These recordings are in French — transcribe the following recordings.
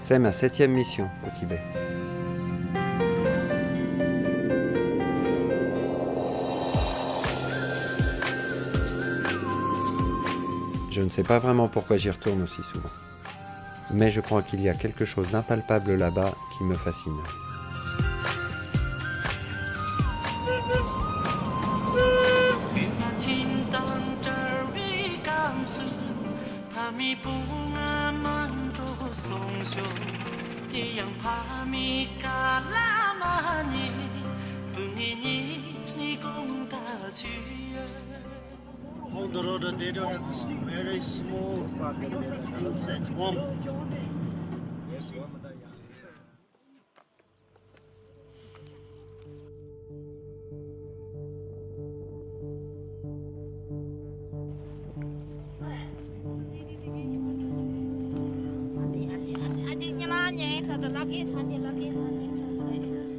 C'est ma 7e mission au Tibet. Je ne sais pas vraiment pourquoi j'y retourne aussi souvent. Mais je crois qu'il y a quelque chose d'impalpable là-bas qui me fascine. On the road they don't have very small pocket sunset home.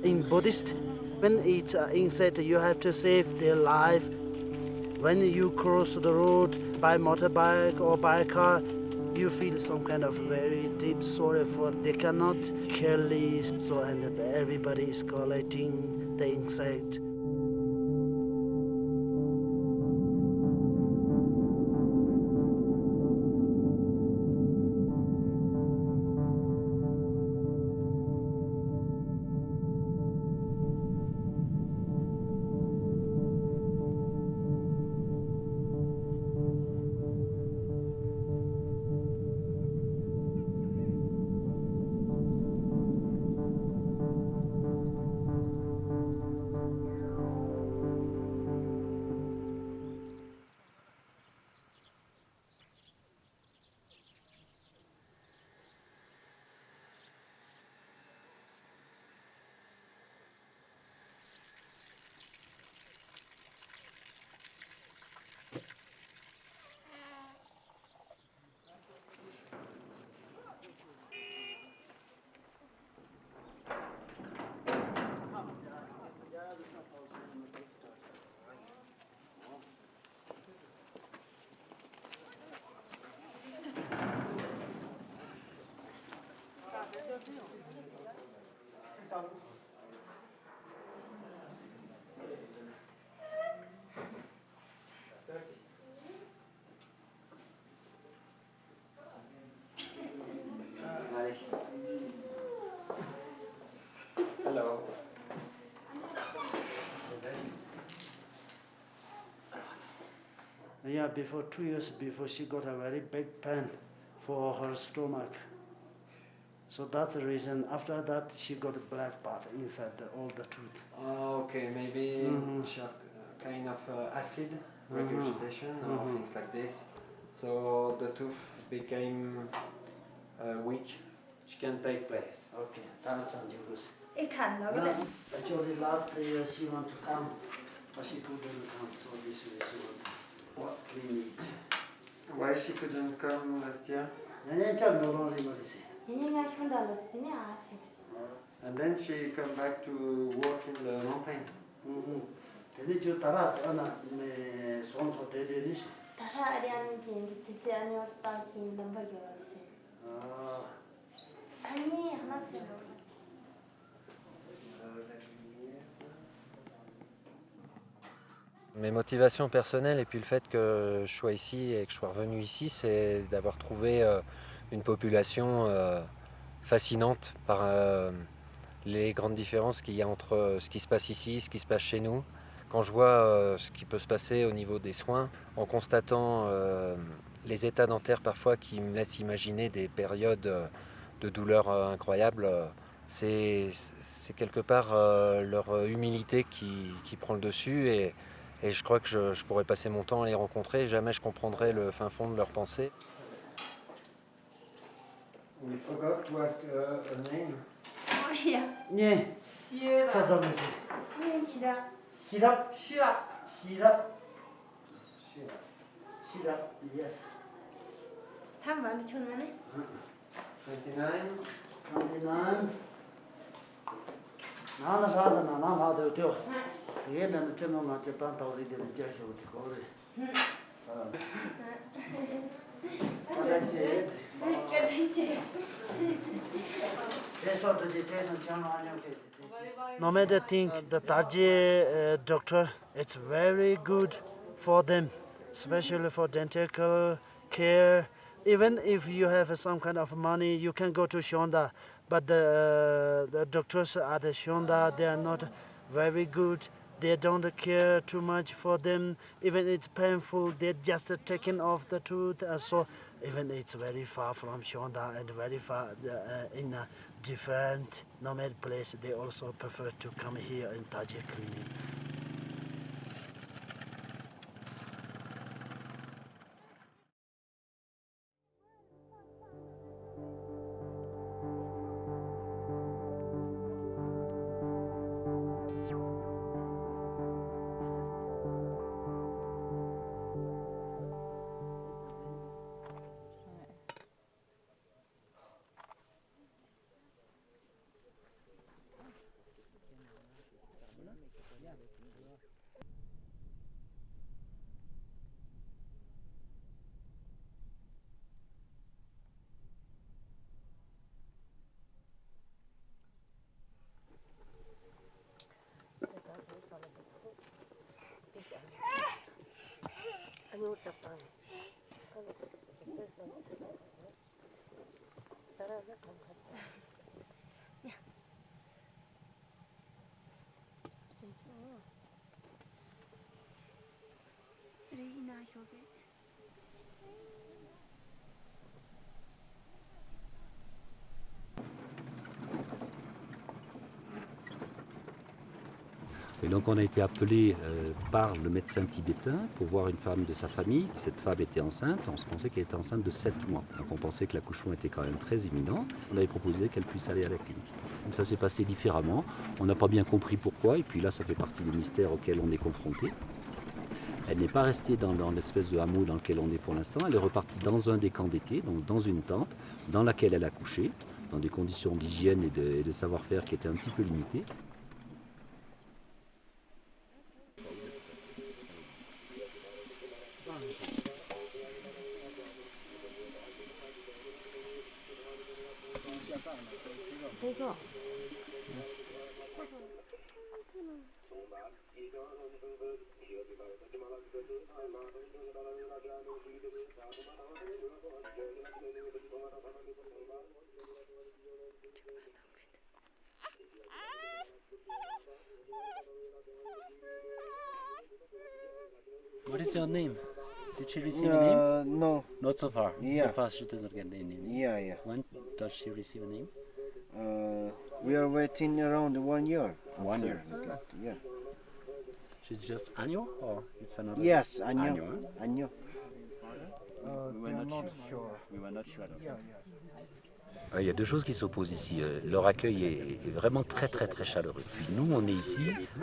In Buddhist, when it's insect, you have to save their life. When you cross the road by motorbike or by car, you feel some kind of very deep sorrow for they cannot carelessly, so and everybody is collecting the insect. Hello. Yeah, before 2 years before she got a very big pain for her stomach. So that's the reason. After that, she got a black spot inside all the tooth. Oh, okay, maybe she have kind of acid regurgitation or things like this. So the tooth became weak. She can take place. Okay, that's unusual. Actually, last year she want to come, but she couldn't come. So this year she want to clean it. Why she couldn't come last year? And then she come back to work in the mountain. Mes motivations personnelles et puis le fait que je sois ici et que je sois revenu ici, c'est d'avoir trouvé une population fascinante par les grandes différences qu'il y a entre ce qui se passe ici, ce qui se passe chez nous. Quand je vois ce qui peut se passer au niveau des soins, en constatant les états dentaires parfois qui me laissent imaginer des périodes de douleur incroyables, c'est quelque part leur humilité qui prend le dessus et je crois que je pourrais passer mon temps à les rencontrer et jamais je comprendrai le fin fond de leurs pensées. We forgot to ask a name. Oh, yeah. Yeah. Shira. Hira. Shira. Hira. Hira. Yes. 29. 29. 나는 사서 나는 하도 돼. 얘는 저놈한테 딴 돌이 되는 제시고 그래. No matter think the Taji doctor, it's very good for them, especially for dental care. Even if you have some kind of money, you can go to Shonda, but the doctors at the Shonda, they are not very good. They don't care too much for them. Even it's painful, they're just taking off the tooth. So even it's very far from Shonda and very far in a different nomad place, they also prefer to come here in Tajik clinic. Et donc on a été appelé par le médecin tibétain pour voir une femme de sa famille. Cette femme était enceinte, on se pensait qu'elle était enceinte de 7 mois. Donc on pensait que l'accouchement était quand même très imminent. On avait proposé qu'elle puisse aller à la clinique. Donc ça s'est passé différemment, on n'a pas bien compris pourquoi, et puis là ça fait partie des mystères auxquels on est confronté. Elle n'est pas restée dans l'espèce de hameau dans lequel on est pour l'instant, elle est repartie dans un des camps d'été, donc dans une tente dans laquelle elle a couché, dans des conditions d'hygiène et de savoir-faire qui étaient un petit peu limitées. What is your name? Did she receive a name? No. Not so far. Yeah. So far she doesn't get any name. Yeah. When does she receive a name? We are waiting around 1 year. 1 year. Okay. Yeah. She's just Anyo or it's another? Yes, Anyo, Anyo. huh? Anyo. We were not sure. We were not sure. Il y a deux choses qui s'opposent ici. Leur accueil est vraiment très très très chaleureux. Puis nous, on est ici,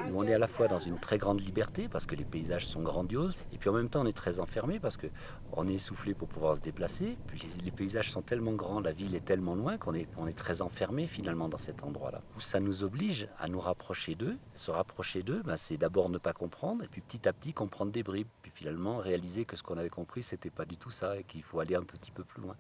nous on est à la fois dans une très grande liberté parce que les paysages sont grandioses, et puis en même temps on est très enfermé parce qu'on est essoufflé pour pouvoir se déplacer. Puis les paysages sont tellement grands, la ville est tellement loin qu'on est très enfermé finalement dans cet endroit-là. Ça nous oblige à nous rapprocher d'eux. Se rapprocher d'eux, c'est d'abord ne pas comprendre, et puis petit à petit comprendre des bribes. Puis finalement réaliser que ce qu'on avait compris, c'était pas du tout ça, et qu'il faut aller un petit peu plus loin.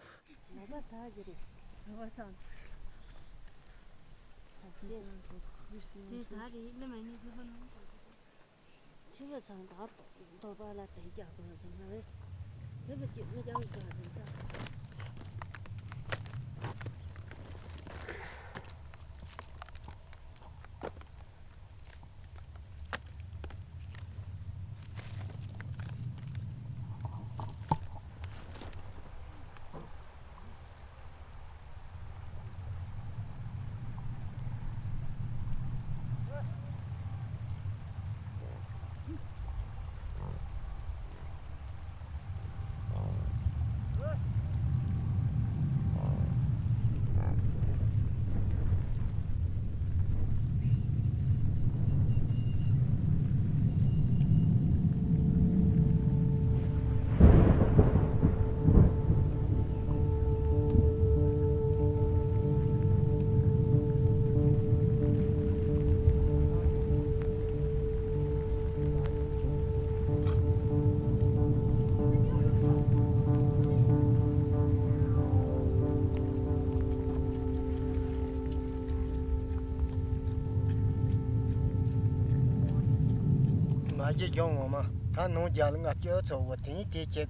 마제 경험아 다 농자는가 껴서 왔더니 대체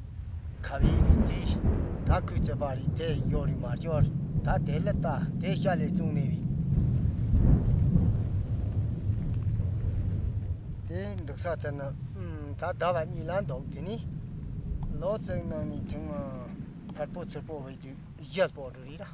가위리 다 그저 바리 대 요리 마저 다 될었다 대샤래 중내비 대 늑사때는 다 다반 이란도 되니 로정는 이팅어 발포처 보이도 이제 보르리라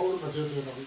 서울 가져오려고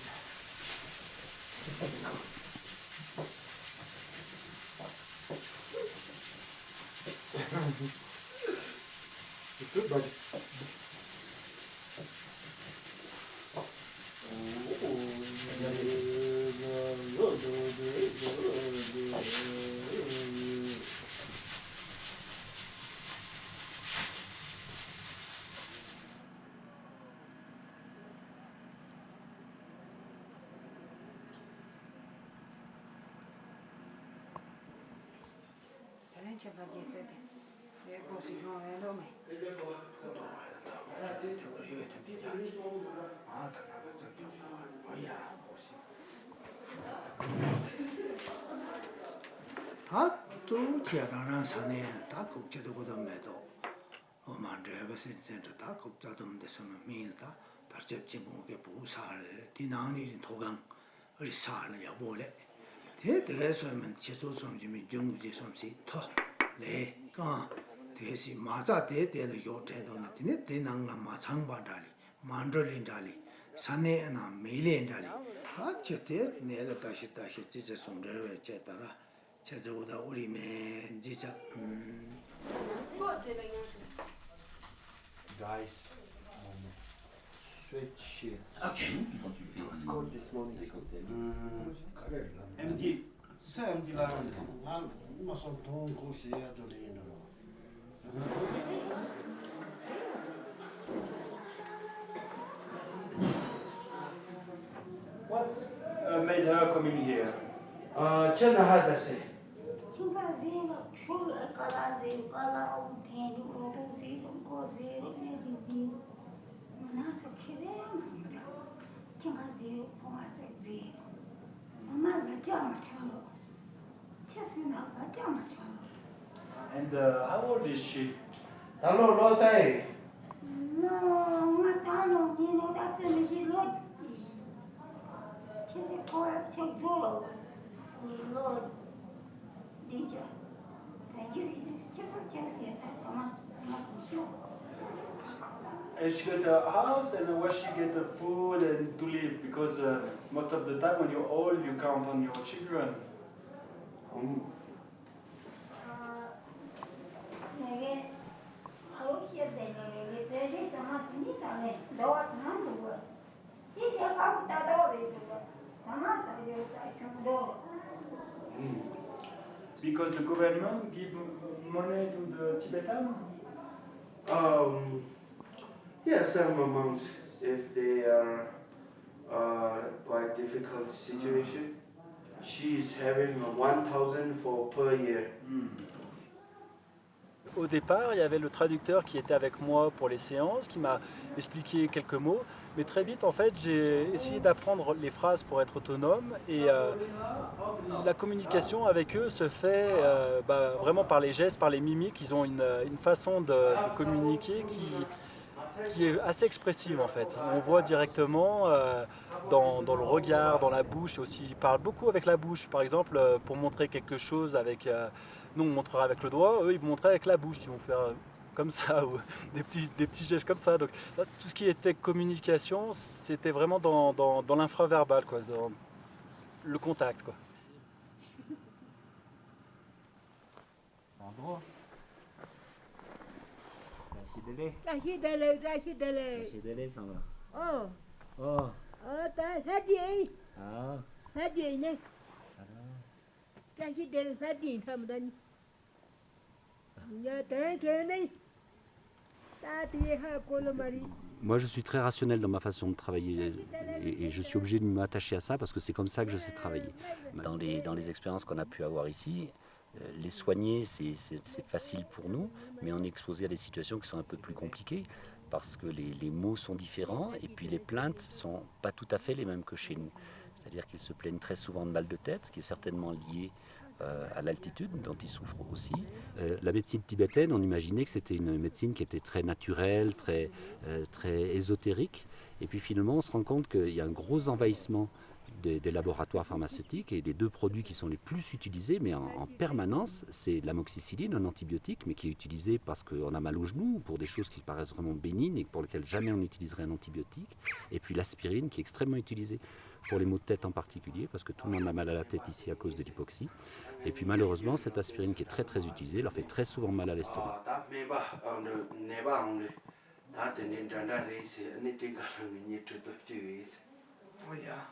다 조제라는 산에 다 국제적으로 매도 어만데가 센센터 다 국자도 데서는 밀다 다르cep지 뭐게 부사를 디나니 도강 우리 사를 여보래 대대서면 제조성 좀 용지 somsi 더레가 대시 맞아 대대로 요태도는 디네 대낭나 마창바달이 만들린달이 산에나 메일린달이 다 제대 내가 다시 지제 송대로 제따라 제조다 우리 맨 지자 Guys, switch it. Okay. Scored this morning. MD, 새 MD랑 난 마서 돈 고시야 저리는 What's made her coming here? 저는 하다세 Chimpanzee, true, Kalazi, Kala, Ten, Robuzi, Gozi, Nedizi, Manasa Kidding, Chimpanzee, Pomazi, Amanda Jamachalo, Chesuna, Jamachalo. And how old is she? 달로 로다이 No, Matano, you know, that's a little lot. Chili for take Dolo, Lord, Dija. Thank you, this is just a chance here. Come on, not sure. And she got a house and where she get the food and to live because most of the time when you're old you count on your children. 내게 바로 시작되는 게 대신 아마 진짜네. 너와 나는 거. 이제 가고 따도 되고. 아마 사요 사이트로. Because the government give money to the Tibetan? Yeah, some amount if they are quite difficult situation. She is having 1,000 for per year. Au départ, il y avait le traducteur qui était avec moi pour les séances, qui m'a expliqué quelques mots. Mais très vite, en fait, j'ai essayé d'apprendre les phrases pour être autonome. Et la communication avec eux se fait vraiment par les gestes, par les mimiques. Ils ont une façon de communiquer qui est assez expressive en fait. On voit directement dans le regard, dans la bouche aussi. Ils parlent beaucoup avec la bouche. Par exemple, pour montrer quelque chose avec... nous, on montrera avec le doigt, eux, ils vont montrer avec la bouche. Ils vont faire comme ça ou des petits gestes comme ça. Donc là, tout ce qui était communication, c'était vraiment dans l'infraverbal, quoi, dans le contact, quoi. Rachidele, ça va. Oh. Moi, je suis très rationnel dans ma façon de travailler et je suis obligé de m'attacher à ça parce que c'est comme ça que je sais travailler. Dans les expériences qu'on a pu avoir ici, les soigner, c'est facile pour nous, mais on est exposé à des situations qui sont un peu plus compliquées parce que les mots sont différents et puis les plaintes ne sont pas tout à fait les mêmes que chez nous. C'est-à-dire qu'ils se plaignent très souvent de mal de tête, ce qui est certainement lié à l'altitude dont ils souffrent aussi. La médecine tibétaine, on imaginait que c'était une médecine qui était très naturelle, très ésotérique. Et puis finalement, on se rend compte qu'il y a un gros envahissement des laboratoires pharmaceutiques et les deux produits qui sont les plus utilisés, mais en permanence, c'est l'amoxicilline, un antibiotique, mais qui est utilisé parce qu'on a mal au genou, pour des choses qui paraissent vraiment bénignes et pour lesquelles jamais on n'utiliserait un antibiotique. Et puis l'aspirine qui est extrêmement utilisée pour les maux de tête en particulier, parce que tout le monde a mal à la tête ici à cause de l'hypoxie. Et puis malheureusement, cette aspirine qui est très très utilisée leur fait très souvent mal à l'estomac.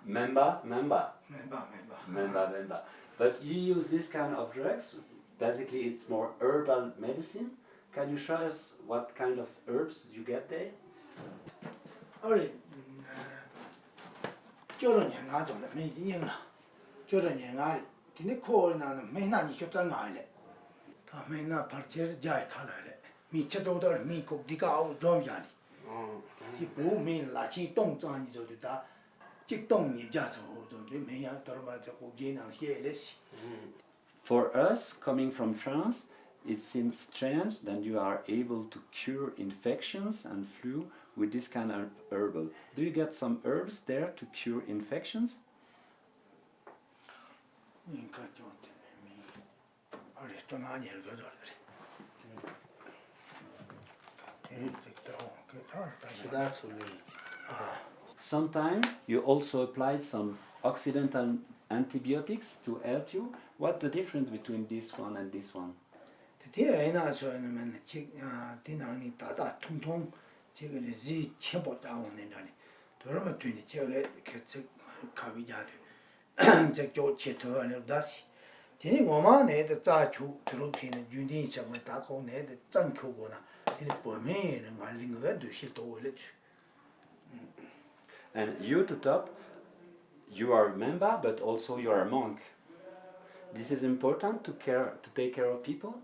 Memba. But you use this kind of drugs. Basically, it's more herbal medicine. Can you show us what kind of herbs you get there? For us, coming from France, it seems strange that you are able to cure infections and flu with this kind of herbal. Do you get some herbs there to cure infections? Sometimes you also applied some occidental antibiotics to help you. What's the difference between this one and this one? And you to top, you are a member, but also you are a monk. This is important to take care of people.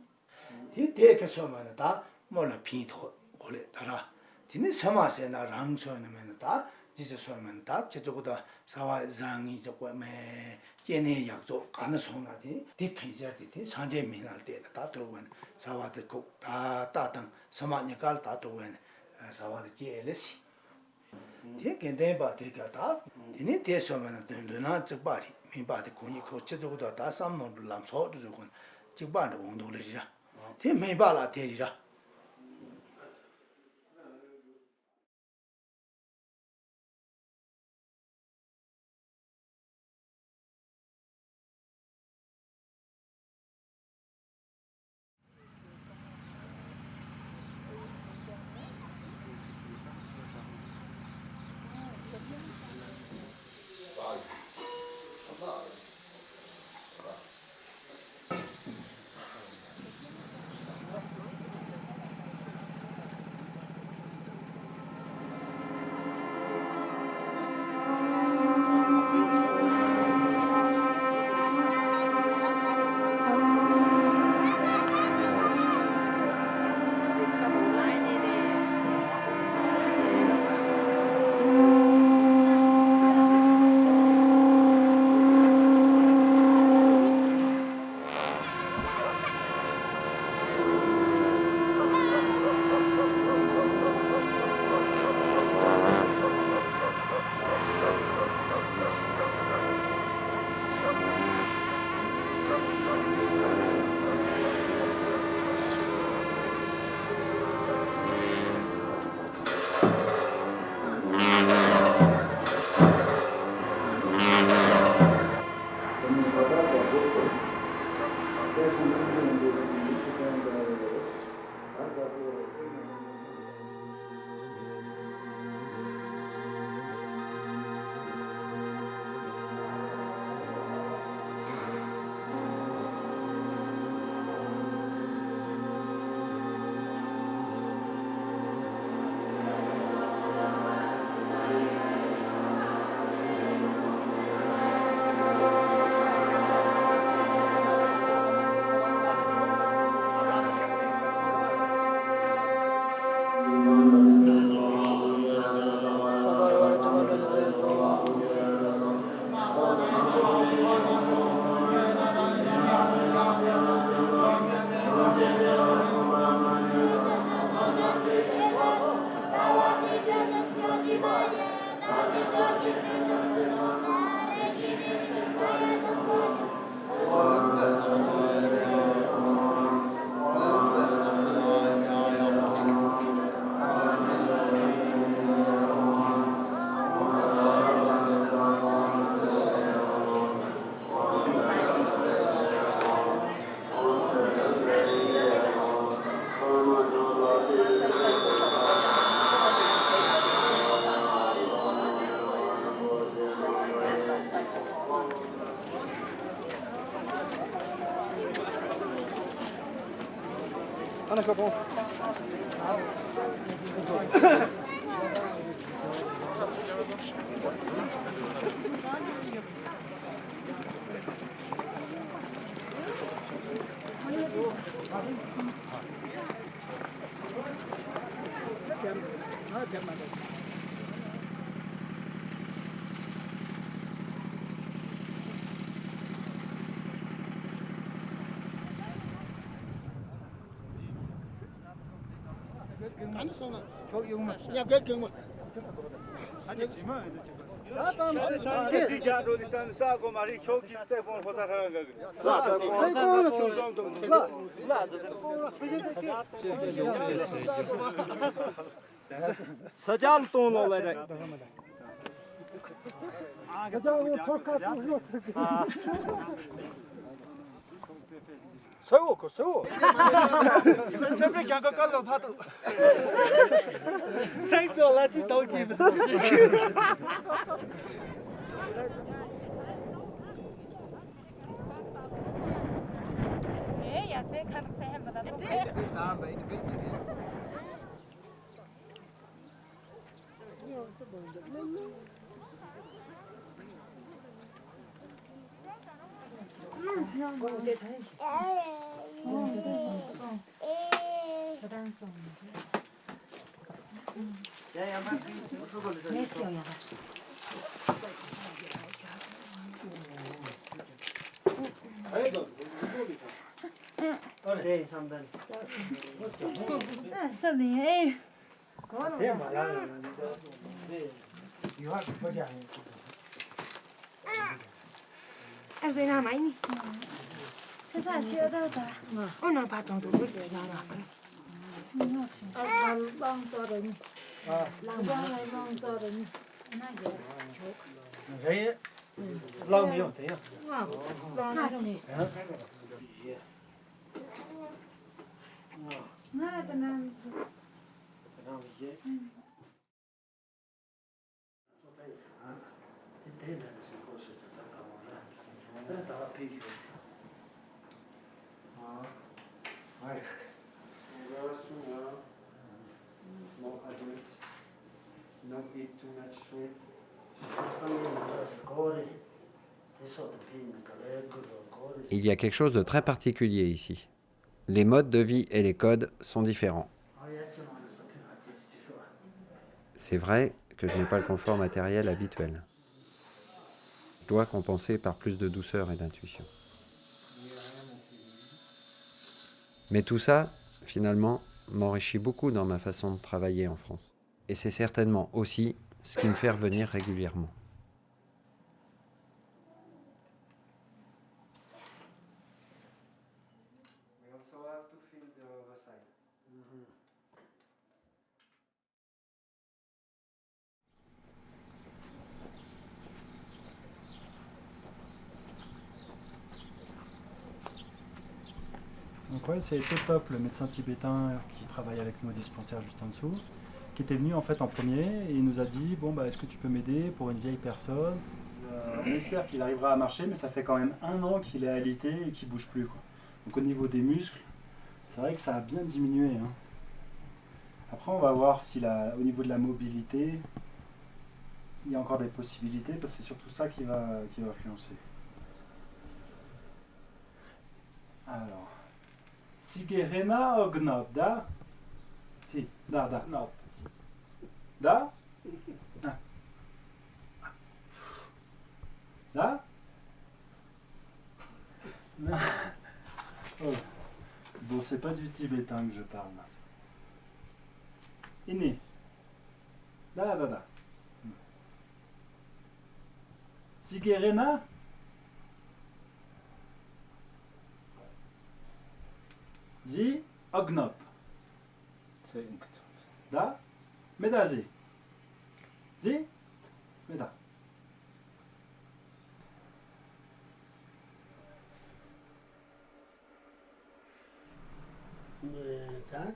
Sacal ton olarak. Soğuk, soğuk. Çöpek yakın kalın patı. Sen de olacak tavcı. Ya te kan phe mà tao phe. Sao này? Em sẽ làm anh. Thế sao chưa đâu ta? Ôi nó bắt trong tủ nước để nó làm. Làm bông to rồi. Làm bông này bông to rồi. Vậy lâu nhiều thế à? Lo nó gì? Nada ta nam. Il y a quelque chose de très particulier ici. Les modes de vie et les codes sont différents. C'est vrai que je n'ai pas le confort matériel habituel. Je dois compenser par plus de douceur et d'intuition. Mais tout ça, finalement, m'enrichit beaucoup dans ma façon de travailler en France. Et c'est certainement aussi ce qui me fait revenir régulièrement. Donc ouais, c'est Totop, le médecin tibétain qui travaille avec nous au dispensaire juste en dessous, qui était venu en fait en premier et il nous a dit bon bah est-ce que tu peux m'aider pour une vieille personne. On espère qu'il arrivera à marcher, mais ça fait quand même 1 an qu'il est alité et qu'il bouge plus, quoi. Donc au niveau des muscles, c'est vrai que ça a bien diminué, hein. Après on va voir si au niveau de la mobilité, il y a encore des possibilités, parce que c'est surtout ça qui va influencer. Alors, Sigerena Ognop, da? Si, da, no. Si. Da? Ah. Da? Oh. Bon, c'est pas du tibétain que je parle là. Iné. Da. Sigerena? Zi Ognop. Da? Medazi. Zi? Meda. Tak?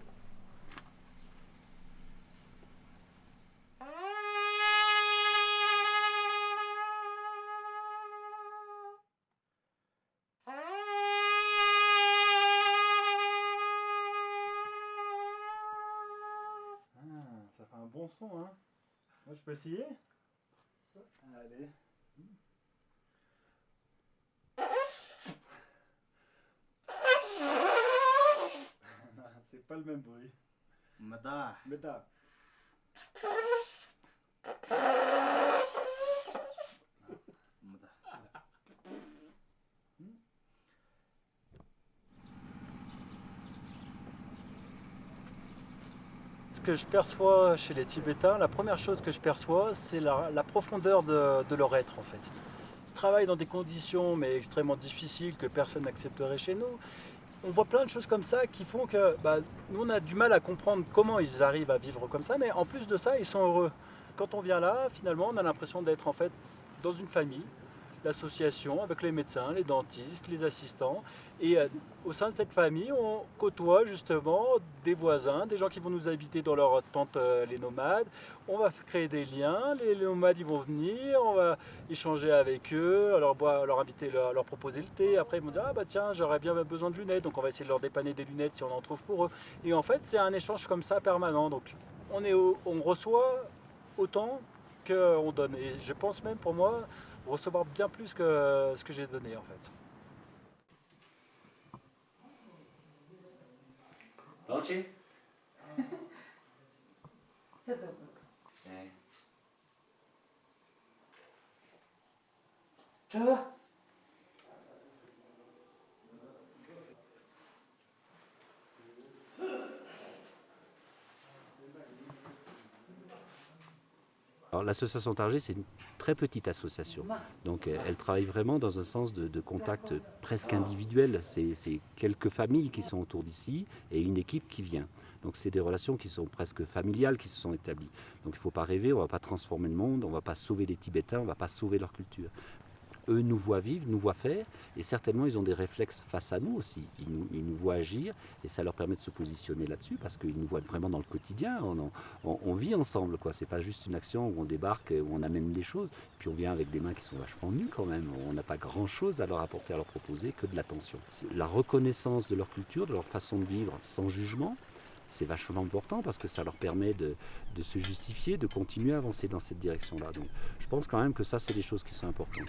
bon son, hein. Moi, je peux essayer? Allez. C'est pas le même bruit. Mada. Meda. Ce que je perçois chez les Tibétains, la première chose que je perçois, c'est la profondeur de leur être en fait. Ils travaillent dans des conditions mais extrêmement difficiles que personne n'accepterait chez nous. On voit plein de choses comme ça qui font que nous on a du mal à comprendre comment ils arrivent à vivre comme ça, mais en plus de ça, ils sont heureux. Quand on vient là, finalement, on a l'impression d'être en fait dans une famille, l'association avec les médecins, les dentistes, les assistants. Et au sein de cette famille, on côtoie justement des voisins, des gens qui vont nous habiter dans leur tente, les nomades. On va créer des liens, les nomades ils vont venir, on va échanger avec eux, leur inviter, leur proposer le thé. Après ils vont dire ah bah tiens j'aurais bien besoin de lunettes, donc on va essayer de leur dépanner des lunettes si on en trouve pour eux. Et en fait c'est un échange comme ça permanent. Donc on reçoit autant qu'on donne. Et je pense même pour moi recevoir bien plus que ce que j'ai donné en fait. Dolce? Alors, l'association Targé, c'est une très petite association. Donc elle travaille vraiment dans un sens de contact presque individuel. C'est quelques familles qui sont autour d'ici et une équipe qui vient. Donc c'est des relations qui sont presque familiales qui se sont établies. Donc il ne faut pas rêver, on ne va pas transformer le monde, on ne va pas sauver les Tibétains, on ne va pas sauver leur culture. Eux nous voient vivre, nous voient faire, et certainement ils ont des réflexes face à nous aussi. Ils nous voient agir, et ça leur permet de se positionner là-dessus, parce qu'ils nous voient vraiment dans le quotidien. On vit ensemble, quoi. C'est pas juste une action où on débarque, où on amène des choses, puis on vient avec des mains qui sont vachement nues quand même. On n'a pas grand-chose à leur apporter, à leur proposer, que de l'attention. La reconnaissance de leur culture, de leur façon de vivre sans jugement, c'est vachement important parce que ça leur permet de se justifier, de continuer à avancer dans cette direction-là. Donc je pense quand même que ça, c'est des choses qui sont importantes.